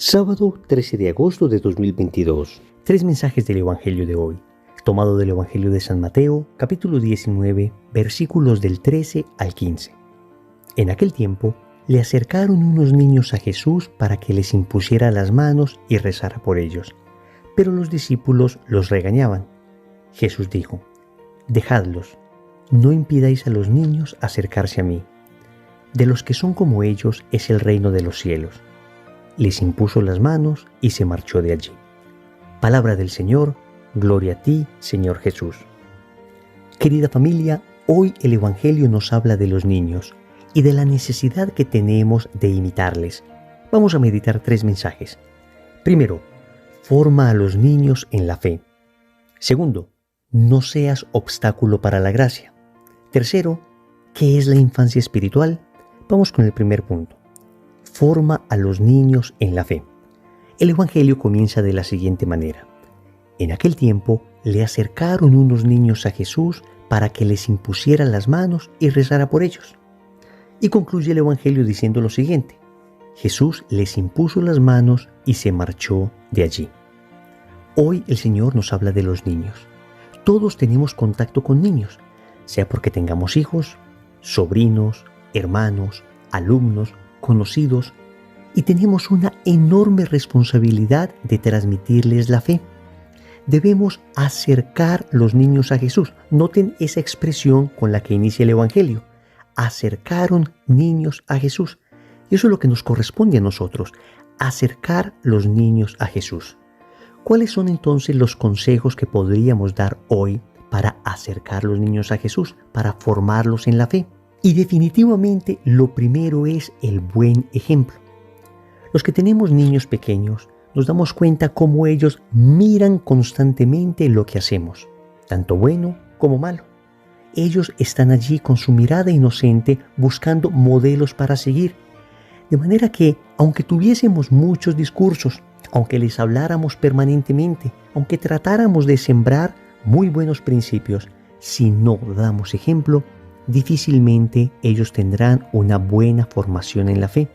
Sábado 13 de agosto de 2022. Tres mensajes del Evangelio de hoy, tomado del Evangelio de San Mateo, capítulo 19, versículos del 13 al 15. En aquel tiempo, le acercaron unos niños a Jesús para que les impusiera las manos y rezara por ellos. Pero los discípulos los regañaban. Jesús dijo: «Dejadlos, no impidáis a los niños acercarse a mí. De los que son como ellos es el reino de los cielos». Les impuso las manos y se marchó de allí. Palabra del Señor, gloria a ti, Señor Jesús. Querida familia, hoy el Evangelio nos habla de los niños y de la necesidad que tenemos de imitarles. Vamos a meditar tres mensajes. Primero, forma a los niños en la fe. Segundo, no seas obstáculo para la gracia. Tercero, ¿qué es la infancia espiritual? Vamos con el primer punto. Forma a los niños en la fe. El Evangelio comienza de la siguiente manera. En aquel tiempo le acercaron unos niños a Jesús para que les impusiera las manos y rezara por ellos. Y concluye el Evangelio diciendo lo siguiente: Jesús les impuso las manos y se marchó de allí. Hoy el Señor nos habla de los niños. Todos tenemos contacto con niños, sea porque tengamos hijos, sobrinos, hermanos, alumnos, conocidos, y tenemos una enorme responsabilidad de transmitirles la fe. Debemos acercar los niños a Jesús. Noten esa expresión con la que inicia el Evangelio. Acercaron niños a Jesús. Y eso es lo que nos corresponde a nosotros, acercar los niños a Jesús. ¿Cuáles son entonces los consejos que podríamos dar hoy para acercar los niños a Jesús, para formarlos en la fe? Y definitivamente lo primero es el buen ejemplo. Los que tenemos niños pequeños nos damos cuenta cómo ellos miran constantemente lo que hacemos, tanto bueno como malo. Ellos están allí con su mirada inocente buscando modelos para seguir. De manera que, aunque tuviésemos muchos discursos, aunque les habláramos permanentemente, aunque tratáramos de sembrar muy buenos principios, si no damos ejemplo, difícilmente ellos tendrán una buena formación en la fe.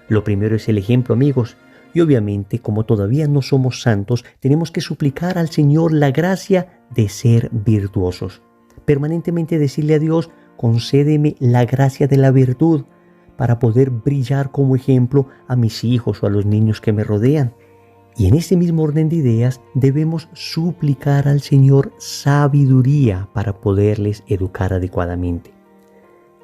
Lo primero es el ejemplo, amigos, y obviamente, como todavía no somos santos, tenemos que suplicar al Señor la gracia de ser virtuosos. Permanentemente decirle a Dios: concédeme la gracia de la virtud para poder brillar como ejemplo a mis hijos o a los niños que me rodean. Y en este mismo orden de ideas debemos suplicar al Señor sabiduría para poderles educar adecuadamente.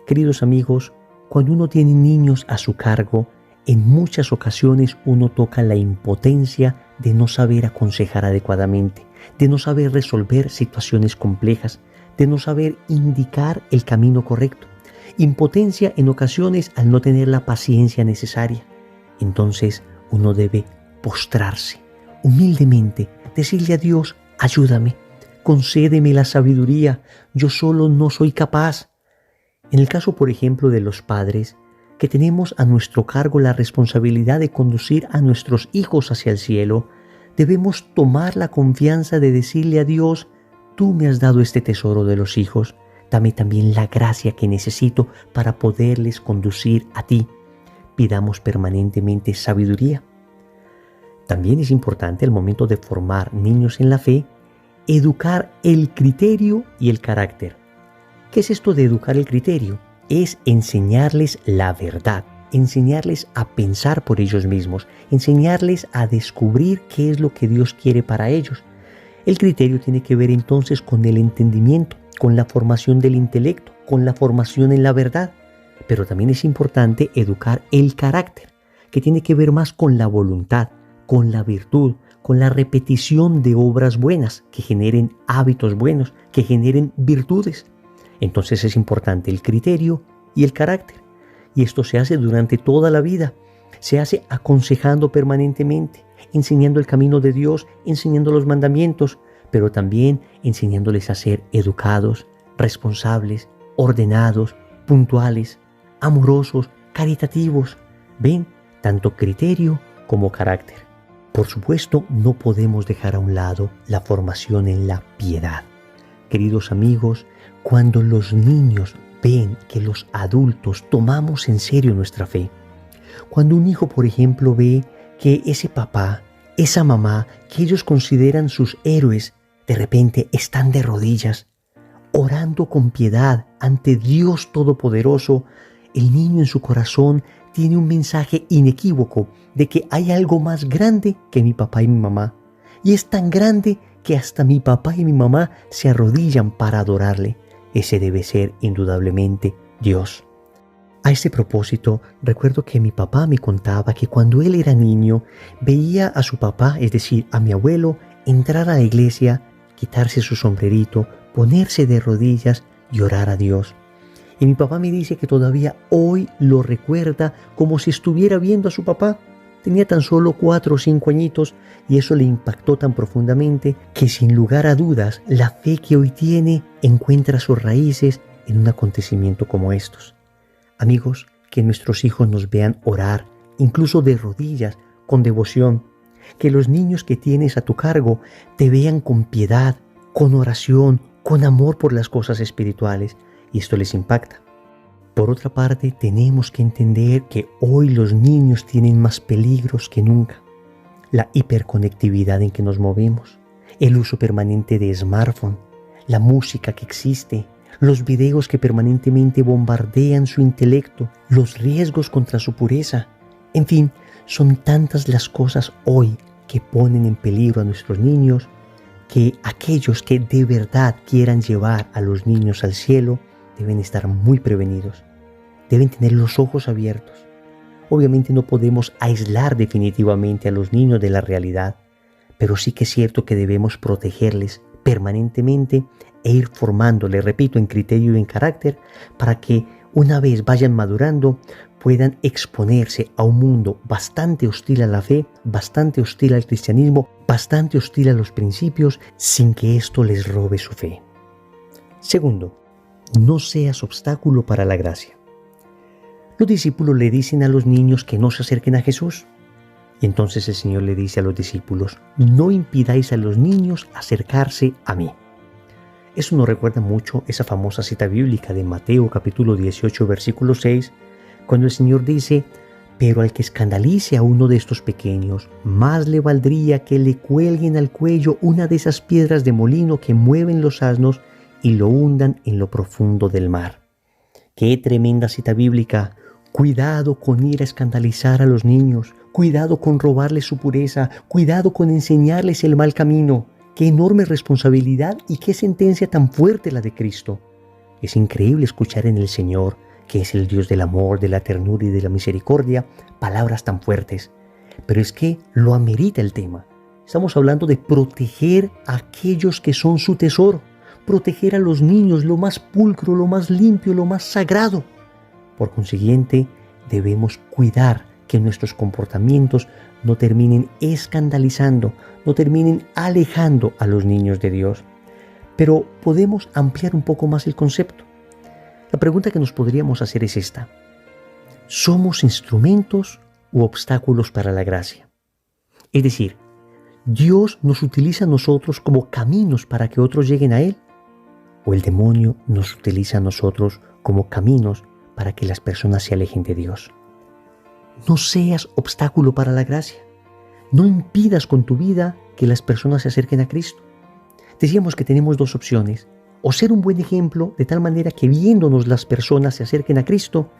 Queridos amigos, cuando uno tiene niños a su cargo, en muchas ocasiones uno toca la impotencia de no saber aconsejar adecuadamente, de no saber resolver situaciones complejas, de no saber indicar el camino correcto. Impotencia en ocasiones al no tener la paciencia necesaria. Entonces uno debe postrarse humildemente, decirle a Dios: ayúdame, concédeme la sabiduría, yo solo no soy capaz. En el caso, por ejemplo, de los padres, que tenemos a nuestro cargo la responsabilidad de conducir a nuestros hijos hacia el cielo, debemos tomar la confianza de decirle a Dios: tú me has dado este tesoro de los hijos, dame también la gracia que necesito para poderles conducir a ti. Pidamos permanentemente sabiduría. También es importante al momento de formar niños en la fe, educar el criterio y el carácter. ¿Qué es esto de educar el criterio? Es enseñarles la verdad, enseñarles a pensar por ellos mismos, enseñarles a descubrir qué es lo que Dios quiere para ellos. El criterio tiene que ver entonces con el entendimiento, con la formación del intelecto, con la formación en la verdad. Pero también es importante educar el carácter, que tiene que ver más con la voluntad, con la virtud, con la repetición de obras buenas que generen hábitos buenos, que generen virtudes. Entonces es importante el criterio y el carácter. Y esto se hace durante toda la vida. Se hace aconsejando permanentemente, enseñando el camino de Dios, enseñando los mandamientos, pero también enseñándoles a ser educados, responsables, ordenados, puntuales, amorosos, caritativos. ¿Ven? Tanto criterio como carácter. Por supuesto, no podemos dejar a un lado la formación en la piedad. Queridos amigos, cuando los niños ven que los adultos tomamos en serio nuestra fe, cuando un hijo, por ejemplo, ve que ese papá, esa mamá, que ellos consideran sus héroes, de repente están de rodillas, orando con piedad ante Dios Todopoderoso. El niño en su corazón tiene un mensaje inequívoco de que hay algo más grande que mi papá y mi mamá. Y es tan grande que hasta mi papá y mi mamá se arrodillan para adorarle. Ese debe ser indudablemente Dios. A este propósito, recuerdo que mi papá me contaba que cuando él era niño, veía a su papá, es decir, a mi abuelo, entrar a la iglesia, quitarse su sombrerito, ponerse de rodillas y orar a Dios. Y mi papá me dice que todavía hoy lo recuerda como si estuviera viendo a su papá. Tenía tan solo 4 o 5 añitos y eso le impactó tan profundamente que sin lugar a dudas la fe que hoy tiene encuentra sus raíces en un acontecimiento como estos. Amigos, que nuestros hijos nos vean orar, incluso de rodillas, con devoción. Que los niños que tienes a tu cargo te vean con piedad, con oración, con amor por las cosas espirituales, y esto les impacta. Por otra parte, tenemos que entender que hoy los niños tienen más peligros que nunca. La hiperconectividad en que nos movemos, el uso permanente de smartphone, la música que existe, los videos que permanentemente bombardean su intelecto, los riesgos contra su pureza. En fin, son tantas las cosas hoy que ponen en peligro a nuestros niños que aquellos que de verdad quieran llevar a los niños al cielo deben estar muy prevenidos. Deben tener los ojos abiertos. Obviamente no podemos aislar definitivamente a los niños de la realidad, pero sí que es cierto que debemos protegerles permanentemente e ir formándoles, repito, en criterio y en carácter, para que una vez vayan madurando puedan exponerse a un mundo bastante hostil a la fe, bastante hostil al cristianismo, bastante hostil a los principios, sin que esto les robe su fe. Segundo, no seas obstáculo para la gracia. Los discípulos le dicen a los niños que no se acerquen a Jesús. Y entonces el Señor le dice a los discípulos, no impidáis a los niños acercarse a mí. Eso nos recuerda mucho esa famosa cita bíblica de Mateo capítulo 18 versículo 6, cuando el Señor dice, pero al que escandalice a uno de estos pequeños, más le valdría que le cuelguen al cuello una de esas piedras de molino que mueven los asnos y lo hundan en lo profundo del mar. ¡Qué tremenda cita bíblica! Cuidado con ir a escandalizar a los niños, cuidado con robarles su pureza, cuidado con enseñarles el mal camino. ¡Qué enorme responsabilidad y qué sentencia tan fuerte la de Cristo! Es increíble escuchar en el Señor, que es el Dios del amor, de la ternura y de la misericordia, palabras tan fuertes. Pero es que lo amerita el tema. Estamos hablando de proteger a aquellos que son su tesoro, proteger a los niños, lo más pulcro, lo más limpio, lo más sagrado. Por consiguiente, debemos cuidar que nuestros comportamientos no terminen escandalizando, no terminen alejando a los niños de Dios. Pero podemos ampliar un poco más el concepto. La pregunta que nos podríamos hacer es esta: ¿somos instrumentos u obstáculos para la gracia? Es decir, ¿Dios nos utiliza a nosotros como caminos para que otros lleguen a Él? ¿O el demonio nos utiliza a nosotros como caminos para que las personas se alejen de Dios? No seas obstáculo para la gracia. No impidas con tu vida que las personas se acerquen a Cristo. Decíamos que tenemos dos opciones: o ser un buen ejemplo de tal manera que viéndonos las personas se acerquen a Cristo,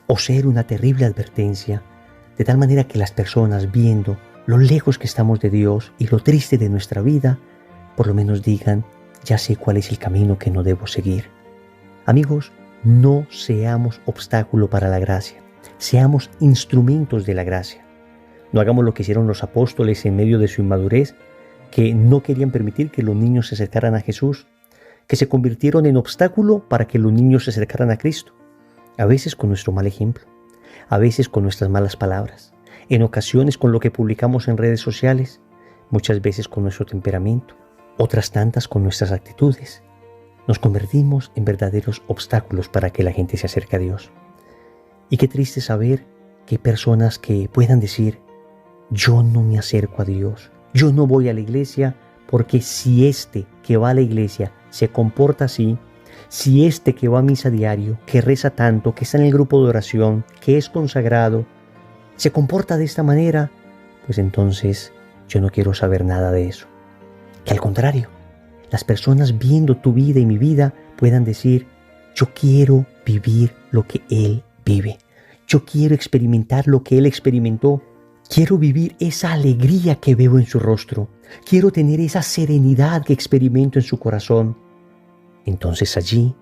o ser una terrible advertencia de tal manera que las personas, viendo lo lejos que estamos de Dios y lo triste de nuestra vida, por lo menos digan, ya sé cuál es el camino que no debo seguir. Amigos, no seamos obstáculo para la gracia, seamos instrumentos de la gracia. No hagamos lo que hicieron los apóstoles en medio de su inmadurez, que no querían permitir que los niños se acercaran a Jesús, que se convirtieron en obstáculo para que los niños se acercaran a Cristo. A veces con nuestro mal ejemplo, a veces con nuestras malas palabras, en ocasiones con lo que publicamos en redes sociales, muchas veces con nuestro temperamento, otras tantas con nuestras actitudes. Nos convertimos en verdaderos obstáculos para que la gente se acerque a Dios. Y qué triste saber que hay personas que puedan decir, yo no me acerco a Dios, yo no voy a la iglesia, porque si este que va a la iglesia se comporta así, si este que va a misa diario, que reza tanto, que está en el grupo de oración, que es consagrado, se comporta de esta manera, pues entonces yo no quiero saber nada de eso. Que al contrario, las personas viendo tu vida y mi vida puedan decir, yo quiero vivir lo que Él vive. Yo quiero experimentar lo que Él experimentó. Quiero vivir esa alegría que veo en su rostro. Quiero tener esa serenidad que experimento en su corazón. Entonces allí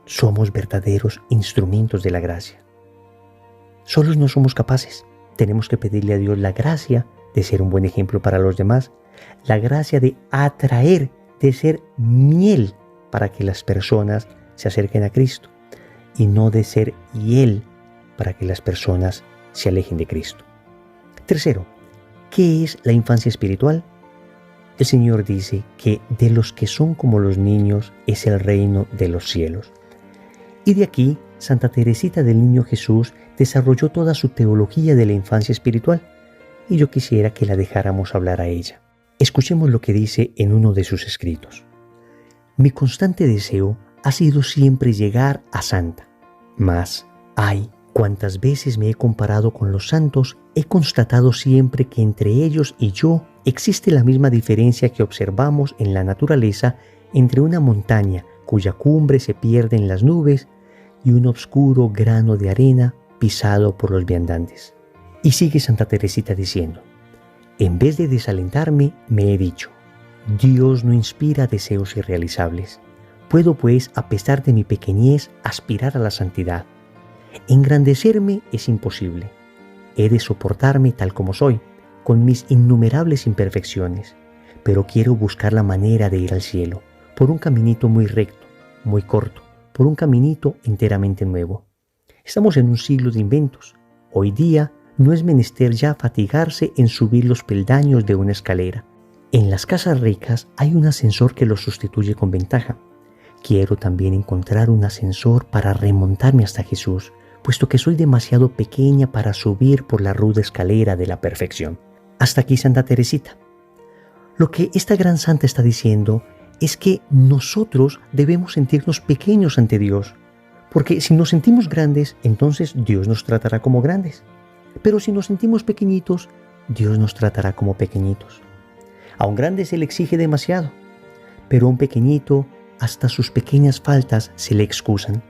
somos verdaderos instrumentos de la gracia. Solos no somos capaces. Tenemos que pedirle a Dios la gracia de ser un buen ejemplo para los demás, la gracia de atraer, de ser miel para que las personas se acerquen a Cristo y no de ser hiel para que las personas se alejen de Cristo. Tercero, ¿qué es la infancia espiritual? El Señor dice que de los que son como los niños es el reino de los cielos. Y de aquí, Santa Teresita del Niño Jesús desarrolló toda su teología de la infancia espiritual, y yo quisiera que la dejáramos hablar a ella. Escuchemos lo que dice en uno de sus escritos. Mi constante deseo ha sido siempre llegar a santa, mas, ay, cuántas veces me he comparado con los santos, he constatado siempre que entre ellos y yo existe la misma diferencia que observamos en la naturaleza entre una montaña cuya cumbre se pierde en las nubes y un oscuro grano de arena pisado por los viandantes. Y sigue Santa Teresita diciendo, en vez de desalentarme, me he dicho, Dios no inspira deseos irrealizables. Puedo pues, a pesar de mi pequeñez, aspirar a la santidad. Engrandecerme es imposible. He de soportarme tal como soy, con mis innumerables imperfecciones, pero quiero buscar la manera de ir al cielo, por un caminito muy recto, muy corto, por un caminito enteramente nuevo. Estamos en un siglo de inventos. Hoy día no es menester ya fatigarse en subir los peldaños de una escalera. En las casas ricas hay un ascensor que los sustituye con ventaja. Quiero también encontrar un ascensor para remontarme hasta Jesús, puesto que soy demasiado pequeña para subir por la ruda escalera de la perfección. Hasta aquí Santa Teresita. Lo que esta gran santa está diciendo es que nosotros debemos sentirnos pequeños ante Dios, porque si nos sentimos grandes, entonces Dios nos tratará como grandes. Pero si nos sentimos pequeñitos, Dios nos tratará como pequeñitos. A un grande se le exige demasiado, pero a un pequeñito hasta sus pequeñas faltas se le excusan.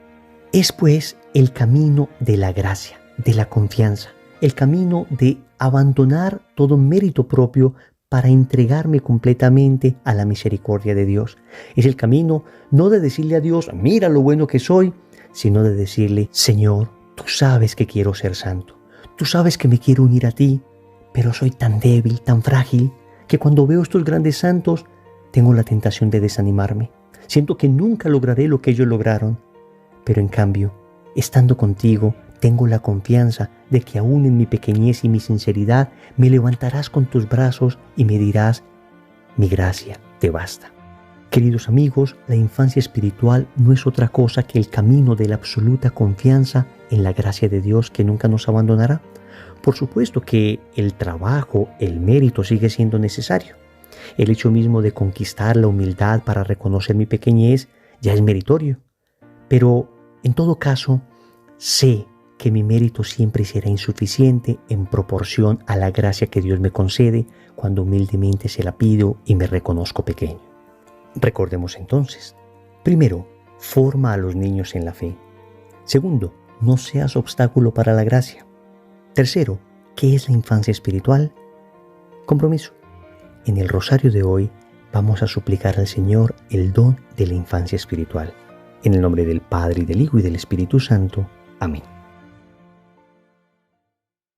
Es pues el camino de la gracia, de la confianza, el camino de abandonar todo mérito propio para entregarme completamente a la misericordia de Dios. Es el camino no de decirle a Dios, mira lo bueno que soy, sino de decirle, Señor, tú sabes que quiero ser santo, tú sabes que me quiero unir a ti, pero soy tan débil, tan frágil, que cuando veo estos grandes santos, tengo la tentación de desanimarme. Siento que nunca lograré lo que ellos lograron, pero en cambio, estando contigo, tengo la confianza de que aún en mi pequeñez y mi sinceridad me levantarás con tus brazos y me dirás, mi gracia te basta. Queridos amigos, la infancia espiritual no es otra cosa que el camino de la absoluta confianza en la gracia de Dios que nunca nos abandonará. Por supuesto que el trabajo, el mérito sigue siendo necesario. El hecho mismo de conquistar la humildad para reconocer mi pequeñez ya es meritorio. Pero, en todo caso, sé que mi mérito siempre será insuficiente en proporción a la gracia que Dios me concede cuando humildemente se la pido y me reconozco pequeño. Recordemos entonces, primero, forma a los niños en la fe. Segundo, no seas obstáculo para la gracia. Tercero, ¿qué es la infancia espiritual? Compromiso. En el rosario de hoy vamos a suplicar al Señor el don de la infancia espiritual. En el nombre del Padre, y del Hijo, y del Espíritu Santo. Amén.